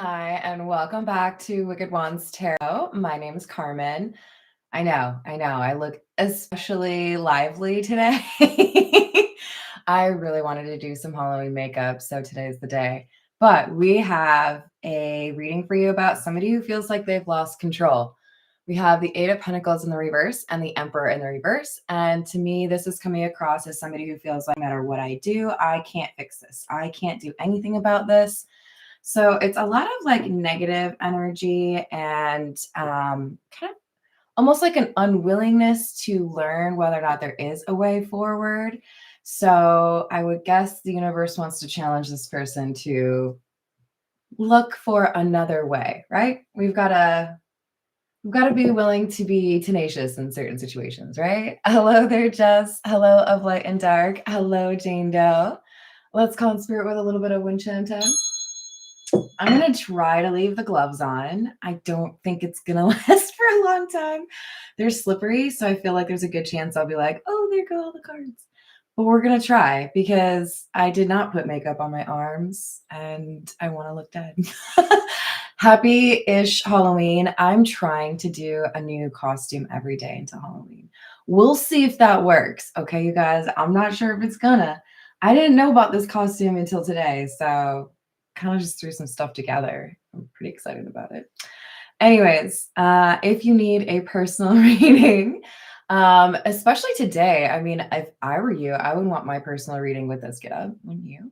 Hi, and welcome back to Wicked Ones Tarot. My name is Carmen. I know, I look especially lively today. I really wanted to do some Halloween makeup, so today's the day. But we have a reading for you about somebody who feels like they've lost control. We have the Eight of Pentacles in the reverse and the Emperor in the reverse. And to me, this is coming across as somebody who feels like no matter what I do, I can't fix this. I can't do anything about this. So it's a lot of like negative energy and kind of almost like an unwillingness to learn whether or not there is a way forward. So I would guess the universe wants to challenge this person to look for another way, right? We've got to be willing to be tenacious in certain situations, right? Hello there, Jess. Hello of Light and Dark. Hello, Jane Doe. Let's call in spirit with a little bit of wind chanting. I'm going to try to leave the gloves on. I don't think it's going to last for a long time. They're slippery, so I feel like there's a good chance I'll be like, oh, there go all the cards. But we're going to try because I did not put makeup on my arms and I want to look dead. Happy-ish Halloween. I'm trying to do a new costume every day until Halloween. We'll see if that works. Okay, you guys, I'm not sure if it's gonna. I didn't know about this costume until today, so kind of just threw some stuff together. I'm pretty excited about it. Anyways, if you need a personal reading, especially today, I mean, if I were you, I would want my personal reading with this get up, wouldn't you?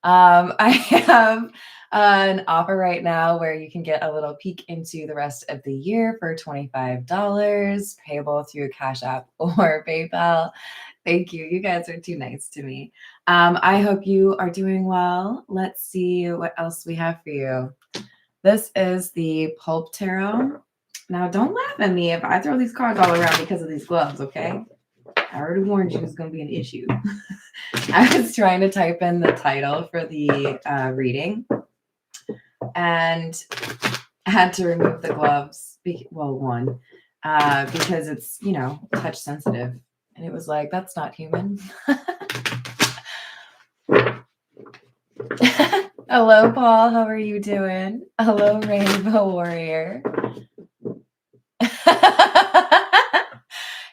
I have an offer right now where you can get a little peek into the rest of the year for $25, payable through Cash App or PayPal. Thank you. You guys are too nice to me. I hope you are doing well. Let's see what else we have for you. This is the Pulp Tarot. Now, don't laugh at me if I throw these cards all around because of these gloves, okay? I already warned you it's going to be an issue. I was trying to type in the title for the reading and had to remove the gloves. One, because it's, touch sensitive. And it was like, that's not human. Hello, Paul. How are you doing? Hello, Rainbow Warrior.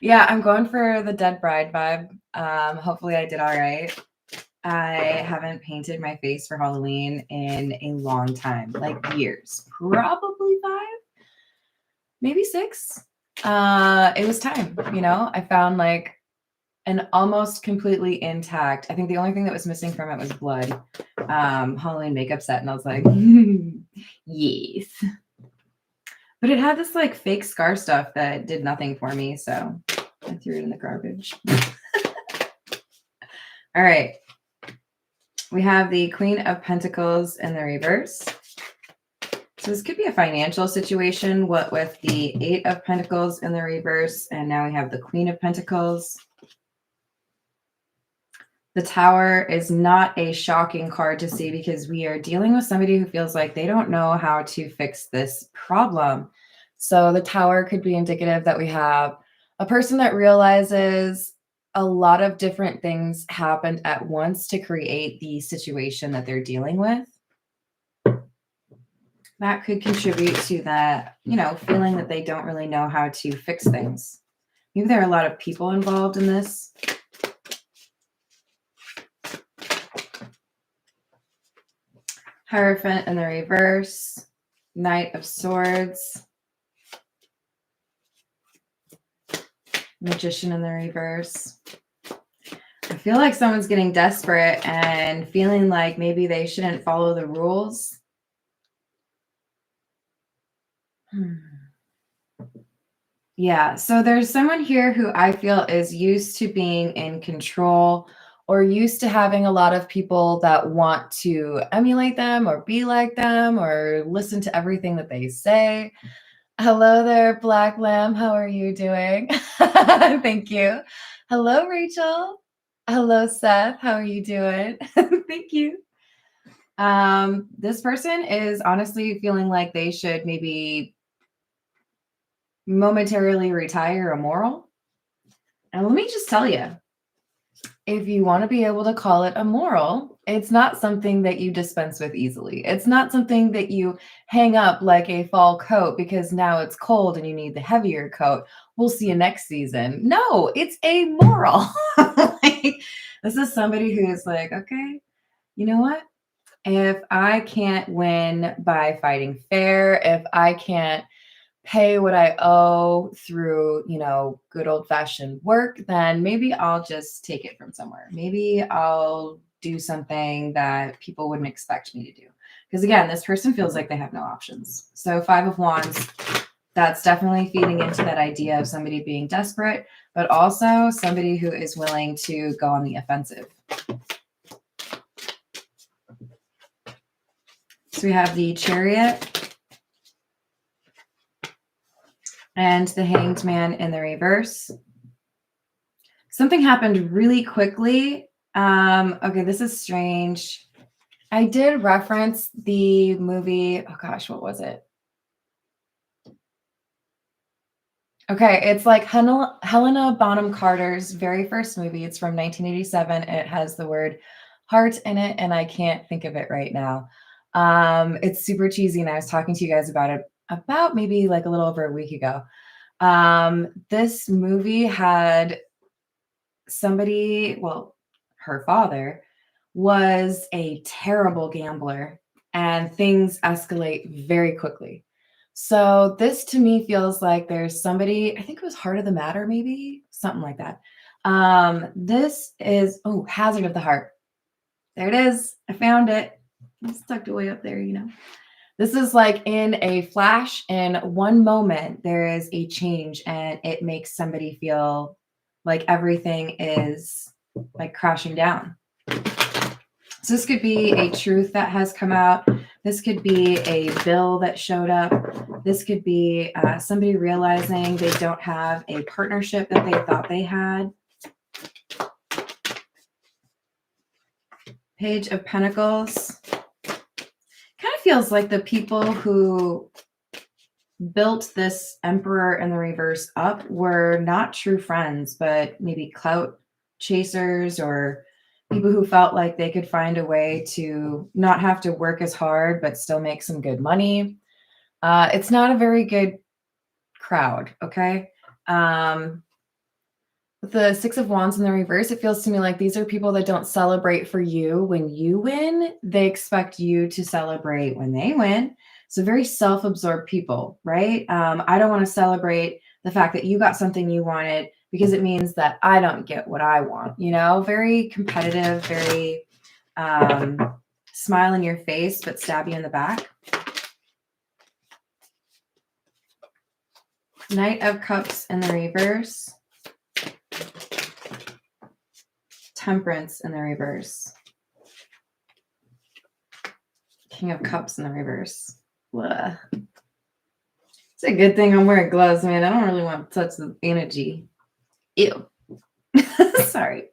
Yeah, I'm going for the Dead Bride vibe. Hopefully I did all right. I haven't painted my face for Halloween in a long time, like years, probably 5, maybe 6. It was time, I found like an almost completely intact. I think the only thing that was missing from it was blood. Halloween makeup set, and I was like, yes. But it had this like fake scar stuff that did nothing for me, so I threw it in the garbage. All right. We have the Queen of Pentacles in the reverse. So this could be a financial situation, what with the Eight of Pentacles in the reverse, and now we have the Queen of Pentacles. The Tower is not a shocking card to see because we are dealing with somebody who feels like they don't know how to fix this problem. So the Tower could be indicative that we have a person that realizes a lot of different things happened at once to create the situation that they're dealing with. That could contribute to that, feeling that they don't really know how to fix things. Maybe there are a lot of people involved in this. Hierophant in the reverse, Knight of Swords, Magician in the reverse. I feel like someone's getting desperate and feeling like maybe they shouldn't follow the rules. Yeah, so there's someone here who I feel is used to being in control or used to having a lot of people that want to emulate them or be like them or listen to everything that they say. Hello there, Black Lamb. How are you doing? Thank you. Hello, Rachel. Hello, Seth. How are you doing? Thank you. This person is honestly feeling like they should maybe momentarily retire immoral. And let me just tell you, if you want to be able to call it immoral, It's not something that you dispense with easily. It's not something that you hang up like a fall coat because now it's cold and you need the heavier coat. We'll see you next season. No, it's amoral. Like, this is somebody who's like, okay, you know what? If I can't win by fighting fair, if I can't pay what I owe through, good old fashioned work, then maybe I'll just take it from somewhere. Maybe I'll do something that people wouldn't expect me to do. Because again, this person feels like they have no options. So, Five of Wands, that's definitely feeding into that idea of somebody being desperate, but also somebody who is willing to go on the offensive. So, we have the Chariot and the Hanged Man in the reverse. Something happened really quickly. Okay, this is strange. I did reference the movie. Oh gosh, what was it? Okay, it's like Helena Bonham Carter's very first movie. It's from 1987. And it has the word heart in it, and I can't think of it right now. It's super cheesy, and I was talking to you guys about it about maybe like a little over a week ago. This movie had somebody, well, her father was a terrible gambler, and things escalate very quickly. So this to me feels like there's somebody, I think it was Heart of the Matter, maybe something like that. This is, oh, Hazard of the Heart. There it is. I found it. It's tucked away up there, This is like in a flash, in one moment, there is a change and it makes somebody feel like everything is like crashing down. So this could be a truth that has come out. This could be a bill that showed up. This could be somebody realizing they don't have a partnership that they thought they had. Page of Pentacles. Kind of feels like the people who built this Emperor in the reverse up were not true friends, but maybe clout chasers or people who felt like they could find a way to not have to work as hard, but still make some good money. It's not a very good crowd, okay? With the Six of Wands in the reverse, it feels to me like these are people that don't celebrate for you when you win. They expect you to celebrate when they win. So very self-absorbed people, right? I don't want to celebrate the fact that you got something you wanted because it means that I don't get what I want, Very competitive, very smile in your face, but stab you in the back. Knight of Cups in the reverse. Temperance in the reverse. King of Cups in the reverse. Blah. It's a good thing I'm wearing gloves, man. I don't really want to touch the energy. Ew. Sorry.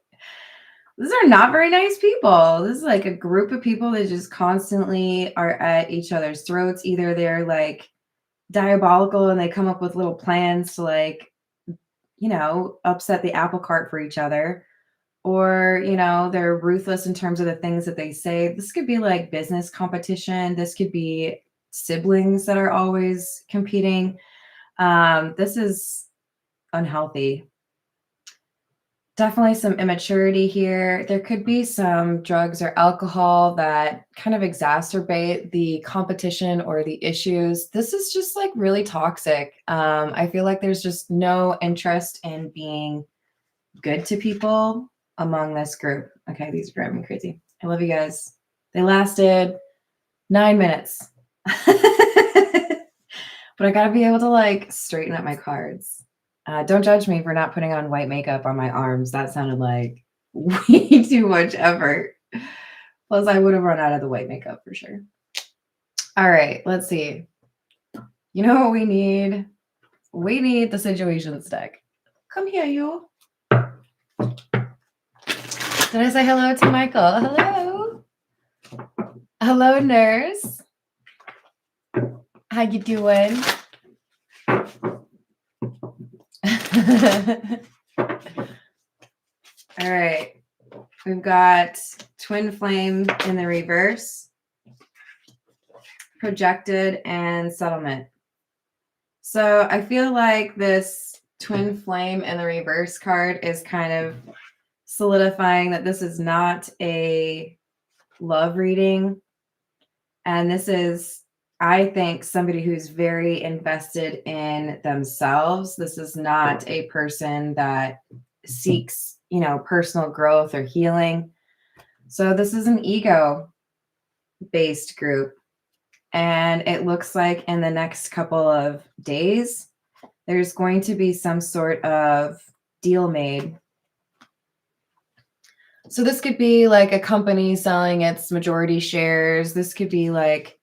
These are not very nice people. This is like a group of people that just constantly are at each other's throats. Either they're like diabolical and they come up with little plans to like, upset the apple cart for each other. Or, they're ruthless in terms of the things that they say. This could be like business competition. This could be siblings that are always competing. This is unhealthy. Definitely some immaturity here. There could be some drugs or alcohol that kind of exacerbate the competition or the issues. This is just like really toxic. I feel like there's just no interest in being good to people among this group. Okay, these are driving me crazy. I love you guys. They lasted 9 minutes. But I got to be able to like straighten up my cards. Don't judge me for not putting on white makeup on my arms. That sounded like way too much effort. Plus, I would have run out of the white makeup for sure. All right, let's see. You know what we need? We need the situations deck. Come here, you. Did I say hello to Michael? Hello. Hello, nurse. How you doing? All right. We've got twin flame in the reverse, projected, and settlement. So I feel like this twin flame in the reverse card is kind of solidifying that this is not a love reading. And this is, I think, somebody who's very invested in themselves. This is not a person that seeks, you know, personal growth or healing. So this is an ego-based group. And it looks like in the next couple of days, there's going to be some sort of deal made. So this could be like a company selling its majority shares. This could be like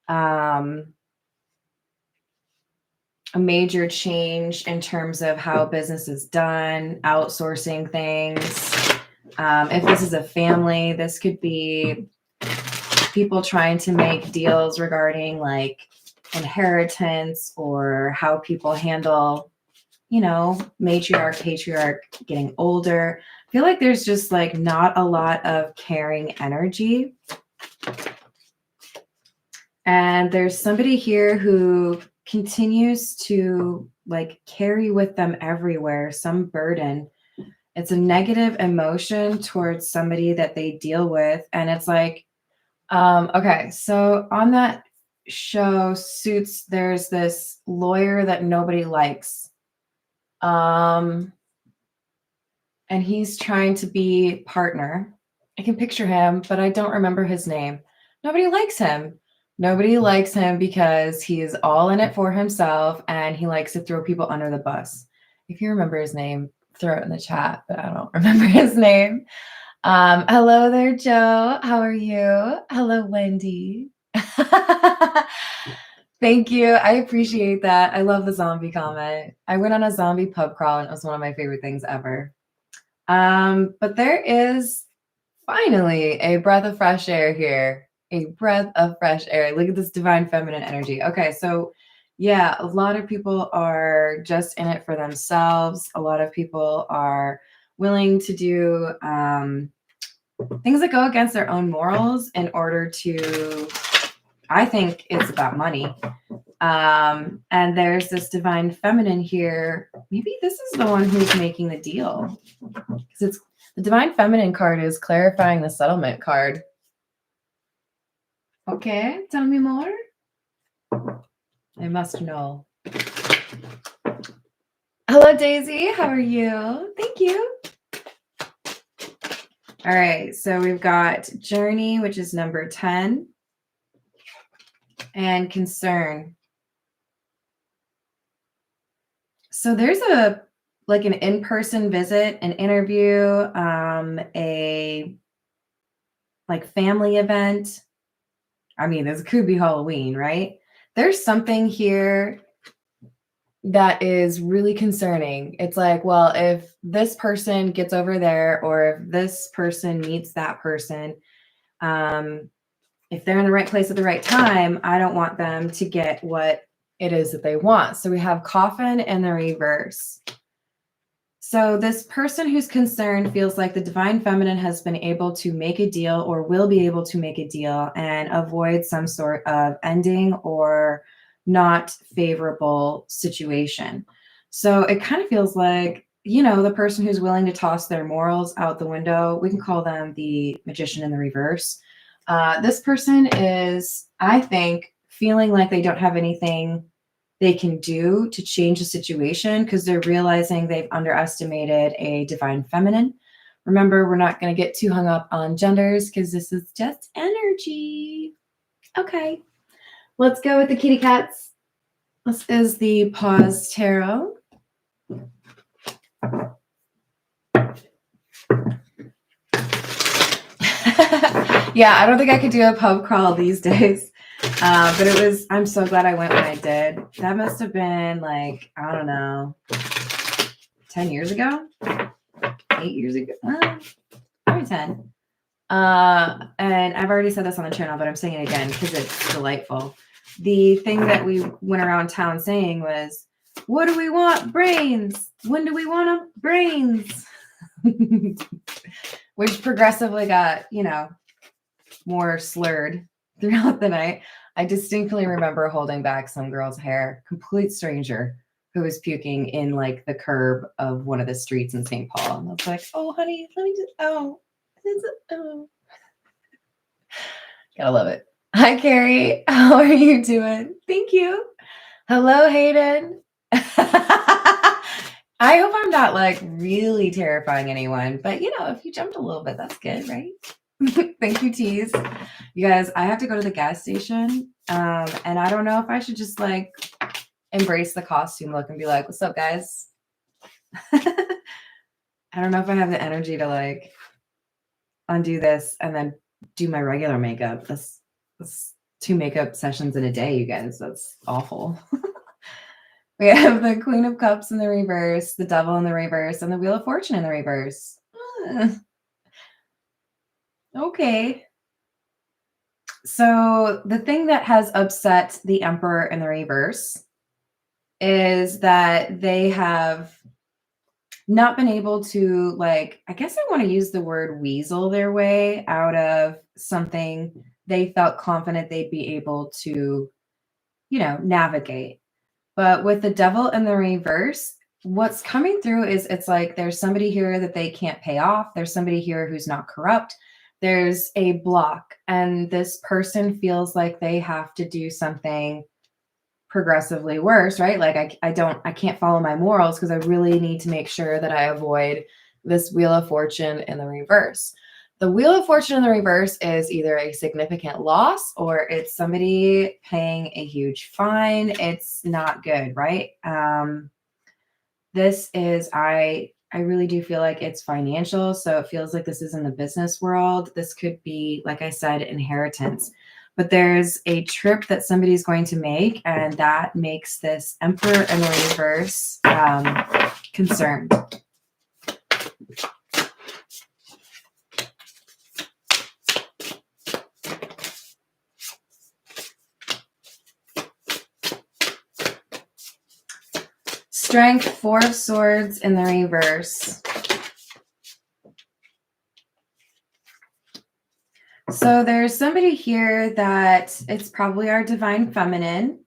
a major change in terms of how business is done, outsourcing things. If this is a family, this could be people trying to make deals regarding like inheritance or how people handle, you know, matriarch, patriarch getting older. I feel like there's just like not a lot of caring energy. And there's somebody here who continues to like carry with them everywhere some burden. It's a negative emotion towards somebody that they deal with. And it's like, okay, so on that show, Suits, there's this lawyer that nobody likes. And he's trying to be partner. I can picture him, but I don't remember his name. Nobody likes him. Nobody likes him because he is all in it for himself and he likes to throw people under the bus. If you remember his name, throw it in the chat, but I don't remember his name. Hello there, Joe. How are you? Hello, Wendy. Thank you. I appreciate that. I love the zombie comment. I went on a zombie pub crawl and it was one of my favorite things ever. But there is finally a breath of fresh air here. A breath of fresh air. Look at this divine feminine energy. Okay, so yeah, a lot of people are just in it for themselves. A lot of people are willing to do things that go against their own morals in order to, I think it's about money. And there's this divine feminine here. Maybe this is the one who's making the deal. Because it's the divine feminine card is clarifying the settlement card. Okay, tell me more. I must know. Hello, Daisy. How are you? Thank you. All right, so we've got Journey, which is number 10, and Concern. So there's a like an in-person visit, an interview, a like family event. I mean, this could be Halloween, right? There's something here that is really concerning. It's like, well, if this person gets over there or if this person meets that person, if they're in the right place at the right time, I don't want them to get what it is that they want. So we have Coffin in the reverse. So this person who's concerned feels like the divine feminine has been able to make a deal or will be able to make a deal and avoid some sort of ending or not favorable situation. So it kind of feels like, you know, the person who's willing to toss their morals out the window, we can call them the magician in the reverse. This person is, I think, feeling like they don't have anything they can do to change the situation because they're realizing they've underestimated a divine feminine. Remember, we're not going to get too hung up on genders because this is just energy. Okay, let's go with the kitty cats. This is the Pause Tarot. Yeah, I don't think I could do a pub crawl these days. But it was, I'm so glad I went when I did. That must have been like, I don't know, 10 years ago? 8 years ago? Probably 10. And I've already said this on the channel, but I'm saying it again because it's delightful. The thing that we went around town saying was, what do we want? Brains. When do we want them? Brains. which progressively got, more slurred throughout the night. I distinctly remember holding back some girl's hair, complete stranger, who was puking in like the curb of one of the streets in St. Paul. And I was like, oh, honey, let me just, oh. Gotta love it. Hi, Carrie. How are you doing? Thank you. Hello, Hayden. I hope I'm not like really terrifying anyone, but if you jumped a little bit, that's good, right? Thank you, Tease. You guys, I have to go to the gas station. And I don't know if I should just like embrace the costume look and be like, what's up, guys? I don't know if I have the energy to like undo this and then do my regular makeup. That's 2 makeup sessions in a day, you guys. That's awful. We have the Queen of Cups in the reverse, the Devil in the reverse, and the Wheel of Fortune in the reverse. Okay. So the thing that has upset the Emperor in the reverse is that they have not been able to, like, I guess I want to use the word weasel their way out of something they felt confident they'd be able to, navigate. But with the Devil in the reverse, what's coming through is it's like there's somebody here that they can't pay off. There's somebody here who's not corrupt. There's a block, and this person feels like they have to do something progressively worse, right? Like I can't follow my morals because I really need to make sure that I avoid this Wheel of Fortune in the reverse. The Wheel of Fortune in the reverse is either a significant loss or it's somebody paying a huge fine. It's not good, right? This is, I really do feel like it's financial. So it feels like this is in the business world. This could be, like I said, inheritance. But there's a trip that somebody's going to make, and that makes this Emperor in the reverse concerned. Strength, 4 of Swords in the reverse. So there's somebody here that it's probably our divine feminine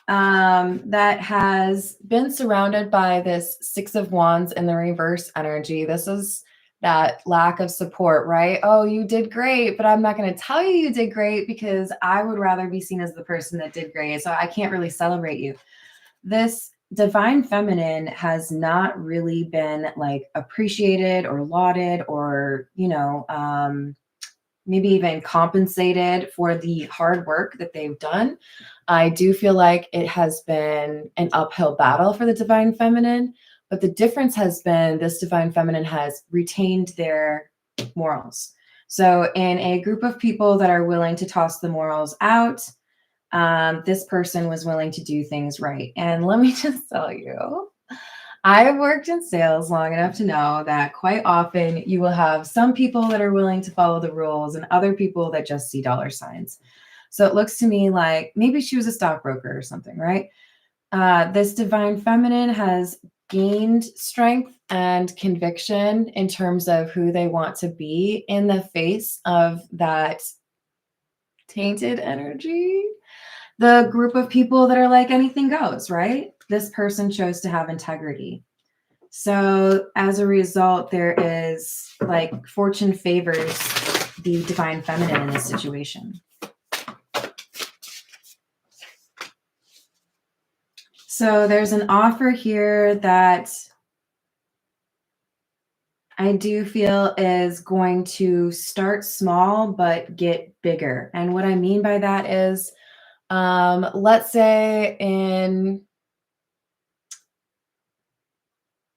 that has been surrounded by this 6 of Wands in the reverse energy. This is that lack of support, right? Oh, you did great, but I'm not going to tell you did great because I would rather be seen as the person that did great. So I can't really celebrate you. This divine feminine has not really been like appreciated or lauded or, maybe even compensated for the hard work that they've done. I do feel like it has been an uphill battle for the divine feminine, but the difference has been this divine feminine has retained their morals. So in a group of people that are willing to toss the morals out, this person was willing to do things right. And let me just tell you, I've worked in sales long enough to know that quite often you will have some people that are willing to follow the rules and other people that just see dollar signs. So it looks to me like maybe she was a stockbroker or something, right? This divine feminine has gained strength and conviction in terms of who they want to be in the face of that tainted energy. The group of people that are like anything goes, right? This person chose to have integrity. So as a result, there is like fortune favors the divine feminine in this situation. So there's an offer here that I do feel is going to start small, but get bigger. And what I mean by that is, let's say in,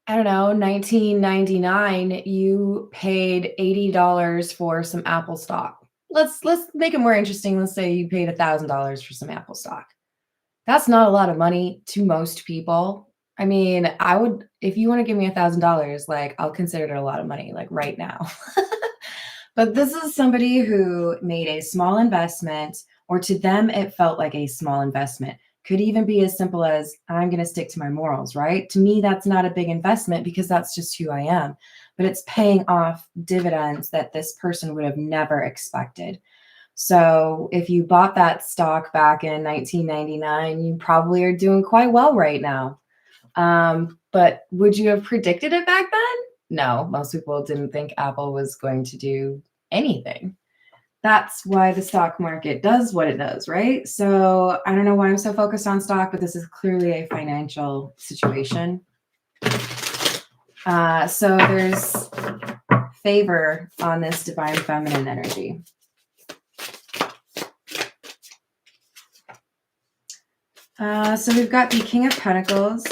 I don't know, 1999, you paid $80 for some Apple stock. Let's make it more interesting. Let's say you paid $1,000 for some Apple stock. That's not a lot of money to most people. I mean, I would, if you want to give me $1,000, like I'll consider it a lot of money, like right now. But this is somebody who made a small investment, or to them, it felt like a small investment. Could even be as simple as I'm going to stick to my morals, right? To me, that's not a big investment because that's just who I am. but it's paying off dividends that this person would have never expected. So if you bought that stock back in 1999, you probably are doing quite well right now. But would you have predicted it back then? No, most people didn't think Apple was going to do anything. That's why the stock market does what it does, right? So I don't know why I'm so focused on stock, but this is clearly a financial situation. So there's favor on this divine feminine energy. So we've got the King of Pentacles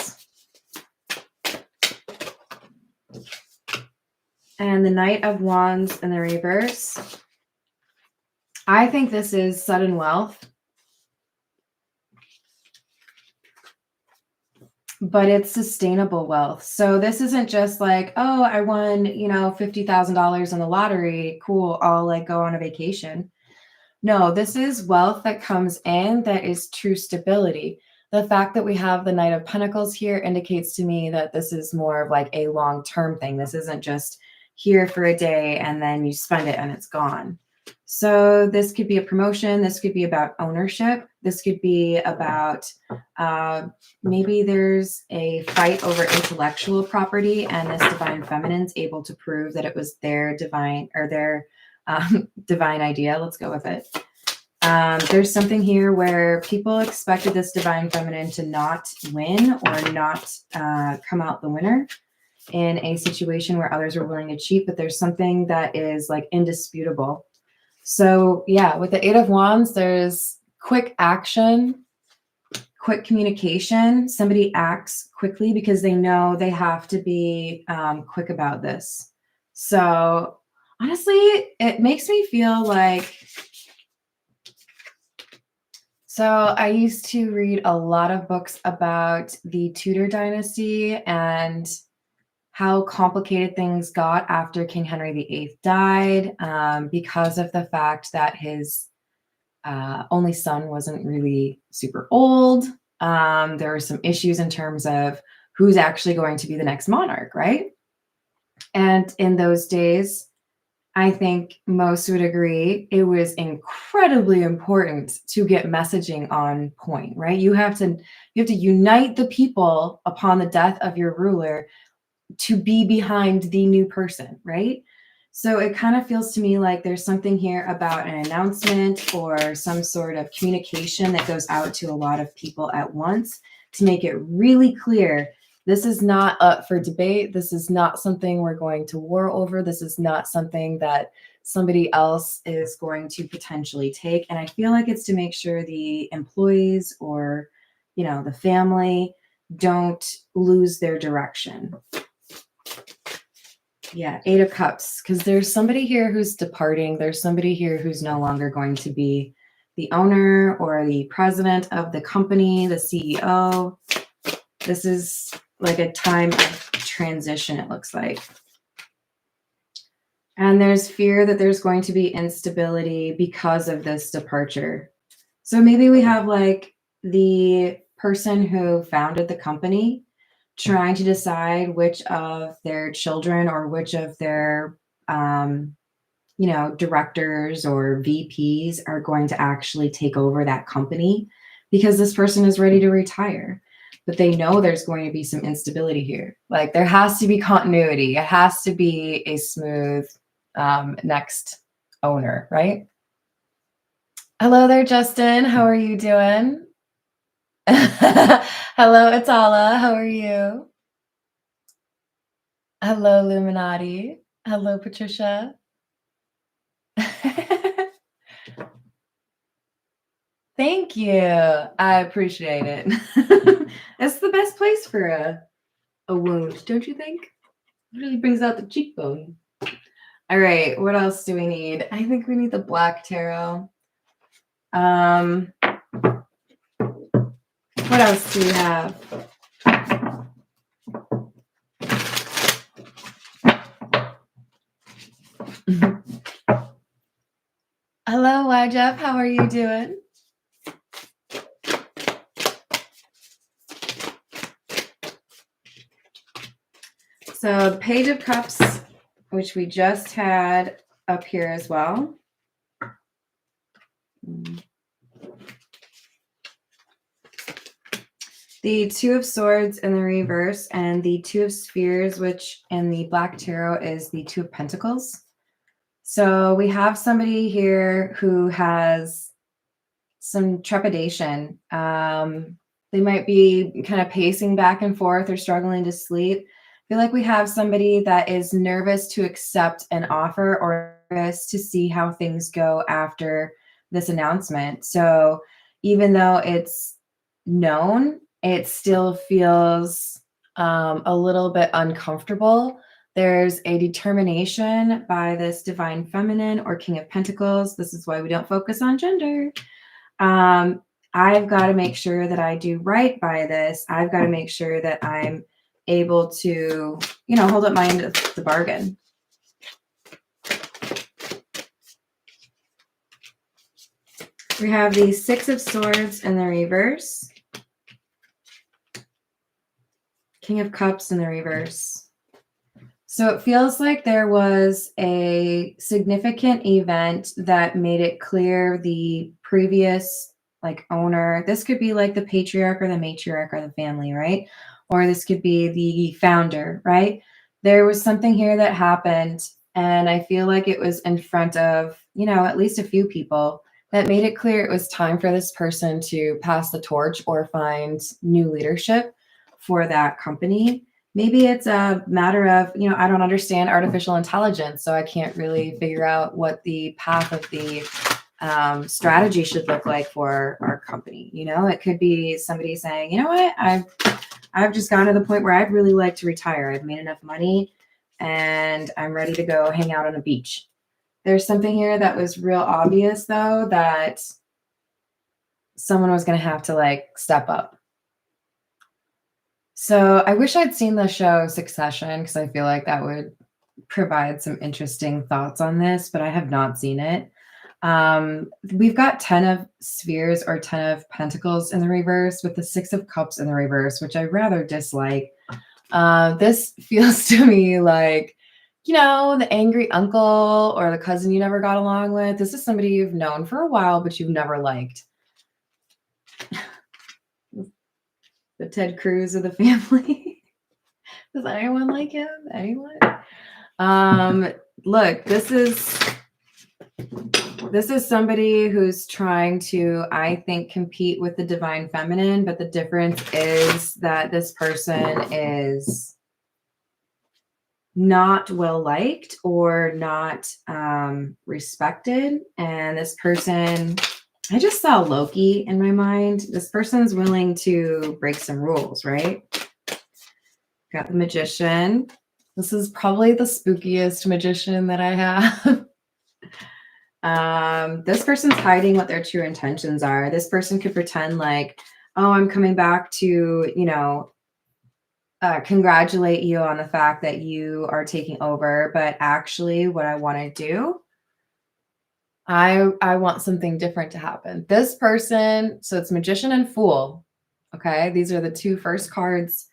and the Knight of Wands in the reverse. I think this is sudden wealth, but it's sustainable wealth. So this isn't just like, oh, I won, $50,000 in the lottery. Cool. I'll like go on a vacation. No, this is wealth that comes in that is true stability. The fact that we have the Knight of Pentacles here indicates to me that this is more of like a long-term thing. This isn't just here for a day and then you spend it and it's gone. So this could be a promotion. This could be about ownership. This could be about maybe there's a fight over intellectual property and this divine feminine's able to prove that it was their divine or their divine idea. Let's go with it. There's something here where people expected this divine feminine to not win or not come out the winner in a situation where others were willing to cheat, but there's something that is like indisputable. So yeah, with the Eight of Wands, there's quick action, quick communication. Somebody acts quickly because they know they have to be quick about this. So honestly, it makes me feel like, so I used to read a lot of books about the Tudor dynasty and how complicated things got after King Henry VIII died because of the fact that his only son wasn't really super old. There were some issues in terms of who's actually going to be the next monarch, right? And in those days, I think most would agree it was incredibly important to get messaging on point, right? You have to unite the people upon the death of your ruler to be behind the new person, right? So it kind of feels to me like there's something here about an announcement or some sort of communication that goes out to a lot of people at once to make it really clear. This is not up for debate. This is not something we're going to war over. This is not something that somebody else is going to potentially take. And I feel like it's to make sure the employees or, the family don't lose their direction. Yeah, Eight of Cups, because there's somebody here who's departing. There's somebody here who's no longer going to be the owner or the president of the company, the CEO. This is like a time of transition, it looks like. And there's fear that there's going to be instability because of this departure. So maybe we have like the person who founded the company trying to decide which of their children or which of their, directors or VPs are going to actually take over that company because this person is ready to retire. But they know there's going to be some instability here. Like there has to be continuity. It has to be a smooth next owner, right? Hello there, Justin. How are you doing? Hello, Atala. How are you? Hello, Illuminati. Hello, Patricia. Thank you. I appreciate it. It's the best place for a wound, don't you think? It really brings out the cheekbone. All right, what else do we need? I think we need the Black Tarot. What else do we have? Hello, YJeff. How are you doing? So the Page of Cups which we just had up here as well. The Two of Swords in the reverse and the Two of Spheres, which in the Black Tarot is the Two of Pentacles. So we have somebody here who has some trepidation. They might be kind of pacing back and forth or struggling to sleep. I feel like we have somebody that is nervous to accept an offer or nervous to see how things go after this announcement. So even though it's known, it still feels a little bit uncomfortable. There's a determination by this divine feminine or King of Pentacles. This is why we don't focus on gender. I've got to make sure that I do right by this. I've got to make sure that I'm able to, hold up my end of the bargain. We have the Six of Swords in the reverse. King of Cups in the reverse. So it feels like there was a significant event that made it clear the previous owner. This could be like the patriarch or the matriarch or the family, right? Or this could be the founder, right? There was something here that happened, and I feel like it was in front of, at least a few people that made it clear it was time for this person to pass the torch or find new leadership for that company. Maybe it's a matter of, I don't understand artificial intelligence, so I can't really figure out what the path of the strategy should look like for our company. It could be somebody saying, you know what, I've just gotten to the point where I'd really like to retire. I've made enough money and I'm ready to go hang out on a beach. There's something here that was real obvious, though, that someone was going to have to step up. So I wish I'd seen the show Succession, because I feel like that would provide some interesting thoughts on this, but I have not seen it. We've got 10 of Spheres or 10 of Pentacles in the reverse with the Six of Cups in the reverse, which I rather dislike. This feels to me like, the angry uncle or the cousin you never got along with. This is somebody you've known for a while, but you've never liked. The Ted Cruz of the family. Does anyone like him? Anyone? Look, this is somebody who's trying to, I think, compete with the divine feminine, but the difference is that this person is not well liked or not respected. And this person, I just saw Loki in my mind. This person's willing to break some rules, right? Got the Magician. This is probably the spookiest magician that I have. This person's hiding what their true intentions are. This person could pretend like, oh, I'm coming back to, congratulate you on the fact that you are taking over. But actually what I want to do, I want something different to happen. This person, so it's Magician and Fool. Okay. These are the two first cards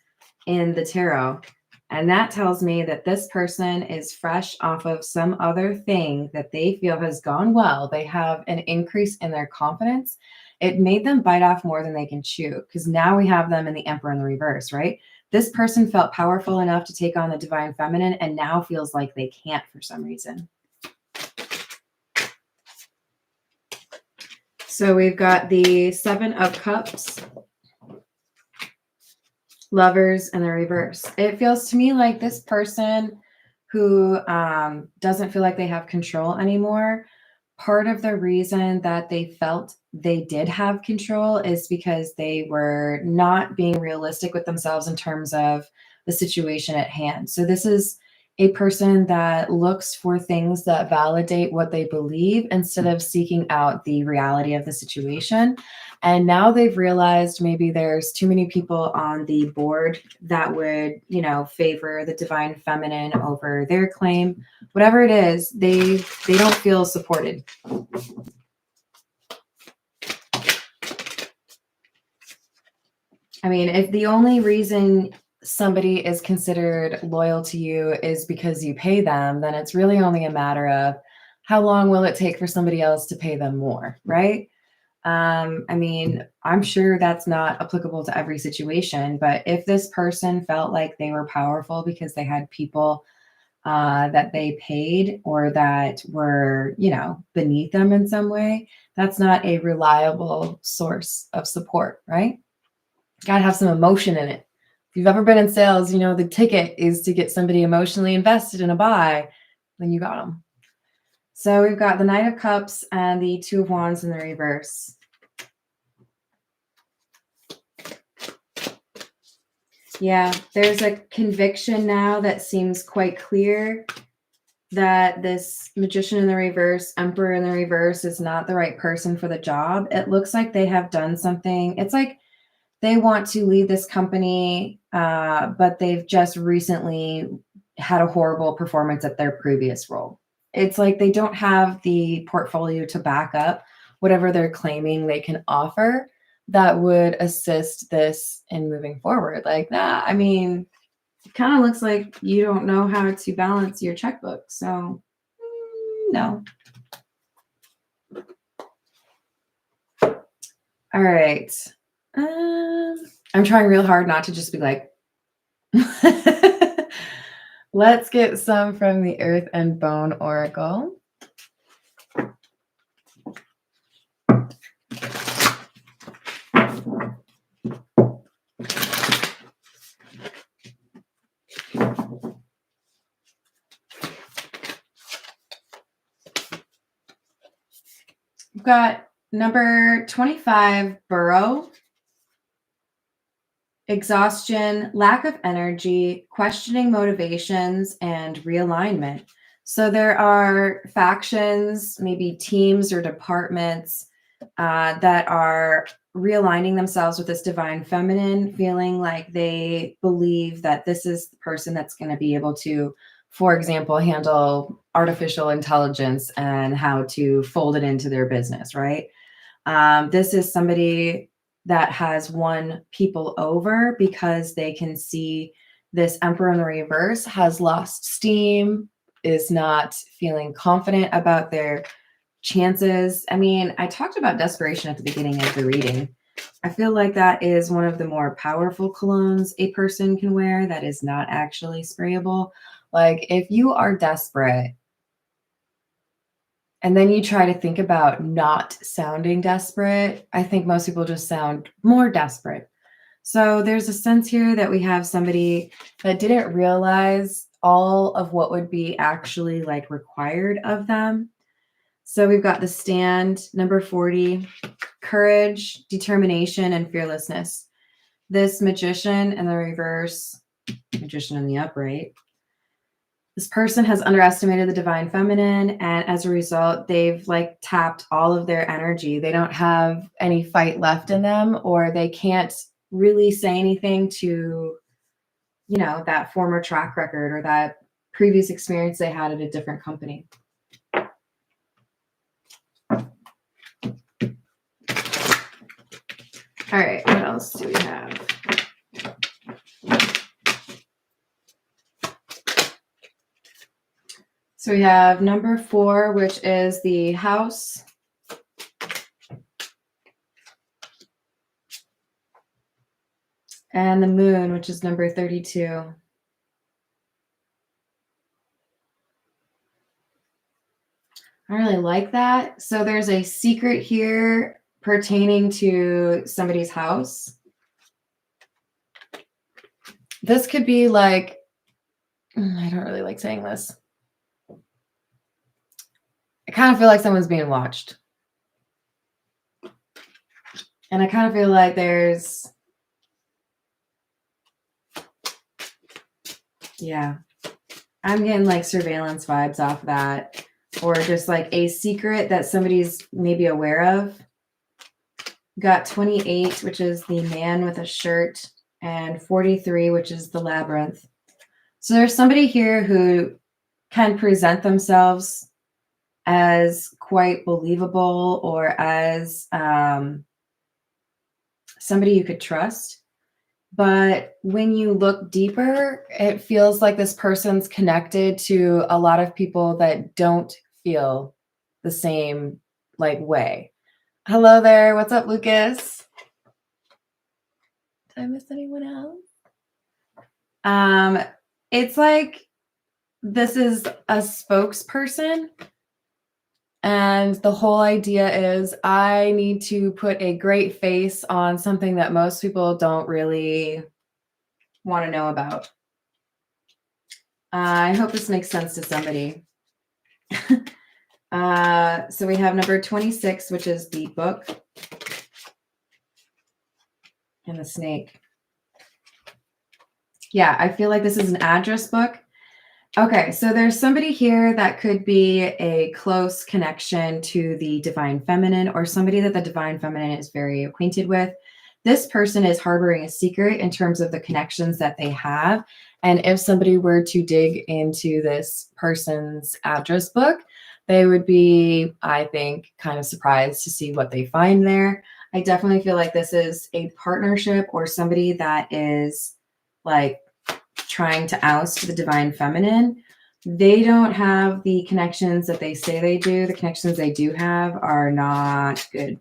in the tarot. And that tells me that this person is fresh off of some other thing that they feel has gone well. They have an increase in their confidence. It made them bite off more than they can chew, because now we have them in the Emperor in the reverse, right? This person felt powerful enough to take on the divine feminine and now feels like they can't for some reason. So we've got the Seven of Cups, Lovers in the reverse. It feels to me like this person who doesn't feel like they have control anymore, part of the reason that they felt they did have control is because they were not being realistic with themselves in terms of the situation at hand. So this is a person that looks for things that validate what they believe instead of seeking out the reality of the situation. And now they've realized maybe there's too many people on the board that would, favor the divine feminine over their claim. Whatever it is, they don't feel supported. I mean, if the only reason somebody is considered loyal to you is because you pay them, then it's really only a matter of how long will it take for somebody else to pay them more, right? I mean, I'm sure that's not applicable to every situation, but if this person felt like they were powerful because they had people that they paid or that were, beneath them in some way, that's not a reliable source of support, right? Got to have some emotion in it. If you've ever been in sales, the ticket is to get somebody emotionally invested in a buy, then you got them. So we've got the Knight of Cups and the Two of Wands in the reverse. Yeah, there's a conviction now that seems quite clear that this Magician in the reverse, Emperor in the reverse is not the right person for the job. It looks like they have done something. It's like they want to lead this company, but they've just recently had a horrible performance at their previous role. It's like they don't have the portfolio to back up whatever they're claiming they can offer that would assist this in moving forward. Like, I mean, it kind of looks like you don't know how to balance your checkbook. So, no. All right. I'm trying real hard not to just be like, let's get some from the Earth and Bone Oracle. We've got number 25, burrow, exhaustion, lack of energy, questioning motivations, and realignment. So there are factions, maybe teams or departments that are realigning themselves with this divine feminine, feeling like they believe that this is the person that's going to be able to, for example, handle artificial intelligence and how to fold it into their business, right? This is somebody that has won people over because they can see this Emperor in the reverse has lost steam, is not feeling confident about their chances. I mean, I talked about desperation at the beginning of the reading. I feel like that is one of the more powerful colognes a person can wear that is not actually sprayable. Like, if you are desperate and then you try to think about not sounding desperate, I think most people just sound more desperate. So there's a sense here that we have somebody that didn't realize all of what would be actually like required of them. So we've got the Stand, number 40, courage, determination, and fearlessness. This Magician in the reverse, Magician in the upright. This person has underestimated the divine feminine, and as a result, they've like tapped all of their energy. They don't have any fight left in them, or they can't really say anything to, that former track record or that previous experience they had at a different company. All right, what else do we have? So we have number 4, which is the House. And the Moon, which is number 32. I really like that. So there's a secret here pertaining to somebody's house. This could be like, I don't really like saying this. I kind of feel like someone's being watched. And I kind of feel like there's, I'm getting like surveillance vibes off of that, or just like a secret that somebody's maybe aware of. Got 28, which is the Man with a Shirt, and 43, which is the Labyrinth. So there's somebody here who can present themselves as quite believable or as somebody you could trust, But when you look deeper, it feels like this person's connected to a lot of people that don't feel the same like way. Hello there. What's up, Lucas? Did I miss anyone else? It's like this is a spokesperson, and the whole idea is I need to put a great face on something that most people don't really want to know about. I hope this makes sense to somebody. So we have number 26, which is the book and the snake. Yeah, I feel like this is an address book. Okay, so there's somebody here that could be a close connection to the divine feminine, or somebody that the divine feminine is very acquainted with. This person is harboring a secret in terms of the connections that they have. And if somebody were to dig into this person's address book, they would be, I think, kind of surprised to see what they find there. I definitely feel like this is a partnership or somebody that is like trying to oust the divine feminine. They don't have the connections that they say they do. The connections they do have are not good.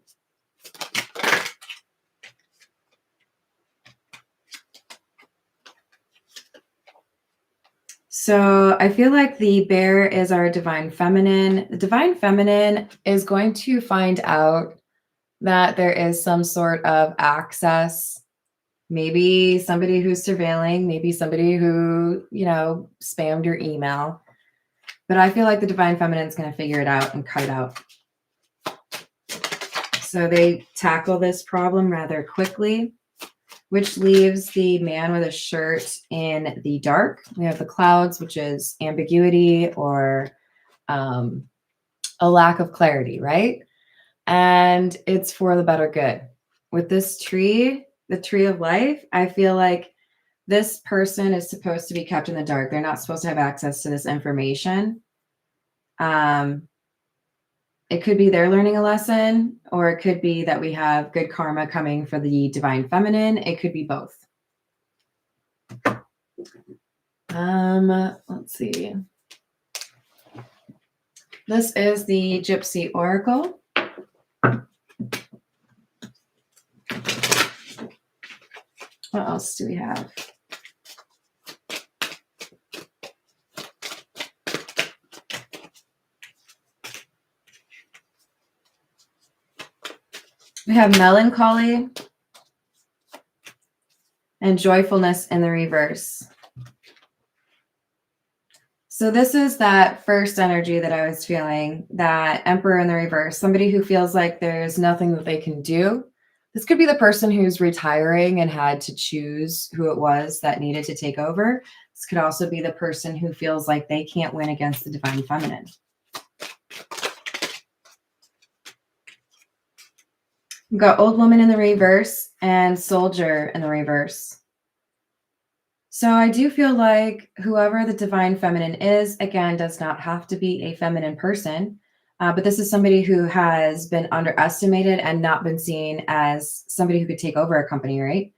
So I feel like the bear is our divine feminine. The divine feminine is going to find out that there is some sort of access, maybe somebody who's surveilling, maybe somebody who, spammed your email. But I feel like the divine feminine is going to figure it out and cut it out. So they tackle this problem rather quickly, which leaves the man with a shirt in the dark. We have the clouds, which is ambiguity or a lack of clarity, right? And it's for the better good. With this tree, the tree of life, I feel like this person is supposed to be kept in the dark. They're not supposed to have access to this information. It could be they're learning a lesson, or it could be that we have good karma coming for the divine feminine. It could be both. Let's see. This is the Gypsy Oracle. What else do we have? We have melancholy and joyfulness in the reverse. So this is that first energy that I was feeling, that Emperor in the reverse, somebody who feels like there's nothing that they can do. This could be the person who's retiring and had to choose who it was that needed to take over. This could also be the person who feels like they can't win against the divine feminine. We've got old woman in the reverse and soldier in the reverse. So I do feel like whoever the divine feminine is, again, does not have to be a feminine person, but this is somebody who has been underestimated and not been seen as somebody who could take over a company, right?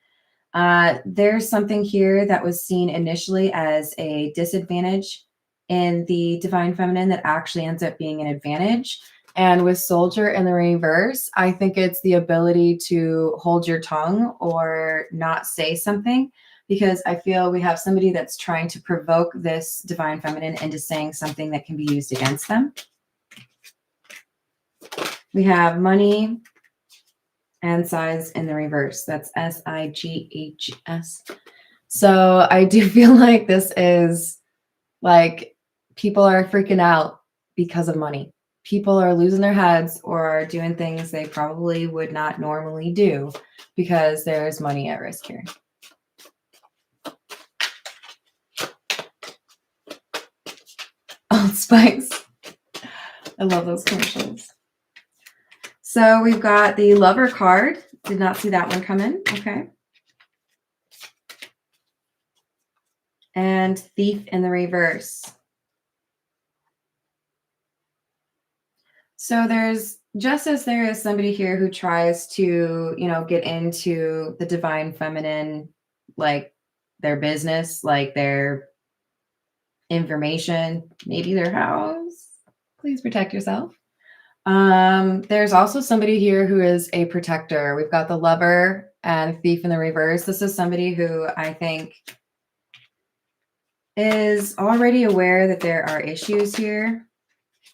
There's something here that was seen initially as a disadvantage in the divine feminine that actually ends up being an advantage. And with soldier in the reverse, I think it's the ability to hold your tongue or not say something, because I feel we have somebody that's trying to provoke this divine feminine into saying something that can be used against them. We have money and size in the reverse. That's S-I-G-H-S. So I do feel like this is like people are freaking out because of money. People are losing their heads or doing things they probably would not normally do because there's money at risk here. Old Spice. I love those commercials. So we've got the Lover card. Did not see that one come in. Okay. And Thief in the reverse. So there's, just as there is somebody here who tries to, get into the divine feminine like their business, like their information, maybe their house. Please protect yourself. There's also somebody here who is a protector. We've got the Lover and Thief in the reverse. This is somebody who I think is already aware that there are issues here.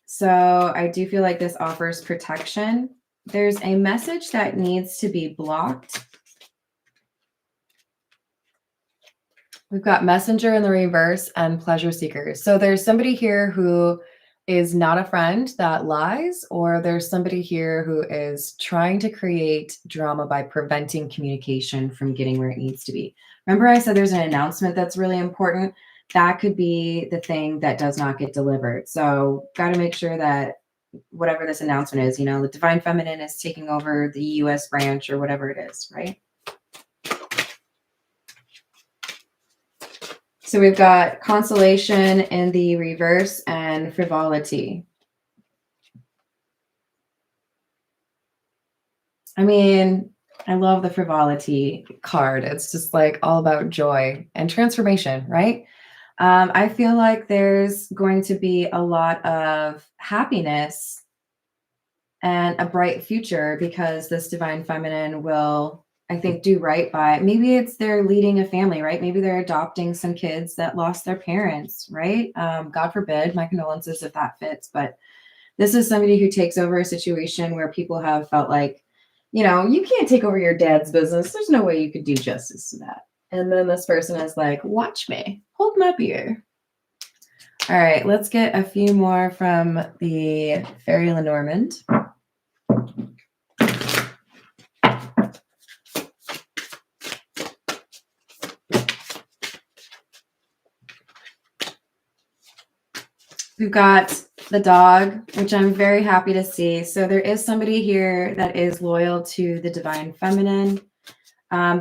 So I do feel like this offers protection. There's a message that needs to be blocked. We've got Messenger in the reverse and Pleasure Seekers. So there's somebody here who is not a friend that lies, or there's somebody here who is trying to create drama by preventing communication from getting where it needs to be. Remember I said there's an announcement that's really important? That could be the thing that does not get delivered. So got to make sure that whatever this announcement is, you know, the Divine Feminine is taking over the US branch or whatever it is, right? So we've got consolation in the reverse and frivolity. I mean, I love the frivolity card. It's just like all about joy and transformation, right? I feel like there's going to be a lot of happiness and a bright future because this Divine Feminine will, I think, do right by, maybe it's they're leading a family, right? Maybe they're adopting some kids that lost their parents, right? God forbid, my condolences if that fits. But this is somebody who takes over a situation where people have felt like, you know, you can't take over your dad's business. There's no way you could do justice to that. And then this person is like, watch me, hold my beer. All right, let's get a few more from the Fairy Lenormand. We've got the dog, which I'm very happy to see. So there is somebody here that is loyal to the Divine Feminine.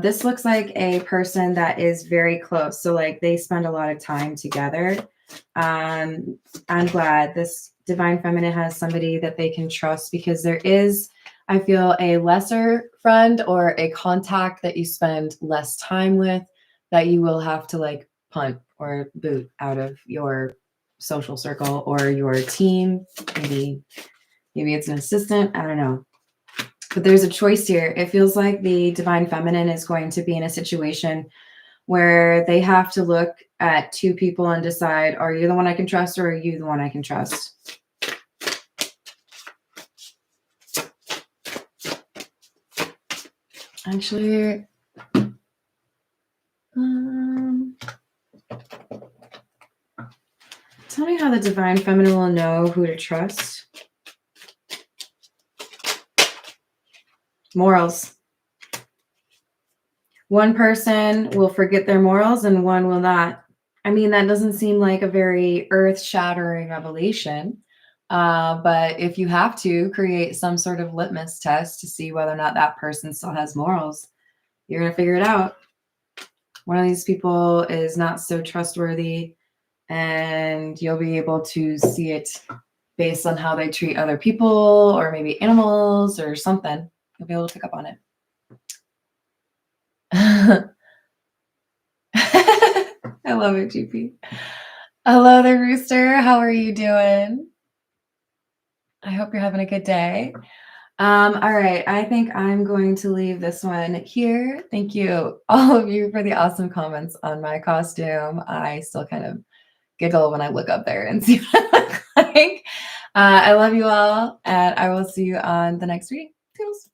This looks like a person that is very close. So like they spend a lot of time together. I'm glad this Divine Feminine has somebody that they can trust, because there is, I feel, a lesser friend or a contact that you spend less time with that you will have to like punt or boot out of your social circle or your team. Maybe it's an assistant. I don't know. But there's a choice here. It feels like the Divine Feminine is going to be in a situation where they have to look at two people and decide, are you the one I can trust, or are you the one I can trust? Actually, tell me how the Divine Feminine will know who to trust. Morals. One person will forget their morals and one will not. I mean, that doesn't seem like a very earth-shattering revelation. But if you have to create some sort of litmus test to see whether or not that person still has morals, you're going to figure it out. One of these people is not so trustworthy, and you'll be able to see it based on how they treat other people or maybe animals or something. You'll be able to pick up on it. I love it, GP. Hello there, Rooster. How are you doing? I hope you're having a good day. All right. I think I'm going to leave this one here. Thank you, all of you, for the awesome comments on my costume. I still kind of giggle when I look up there and see what I look like. I love you all, and I will see you on the next reading. Toodles.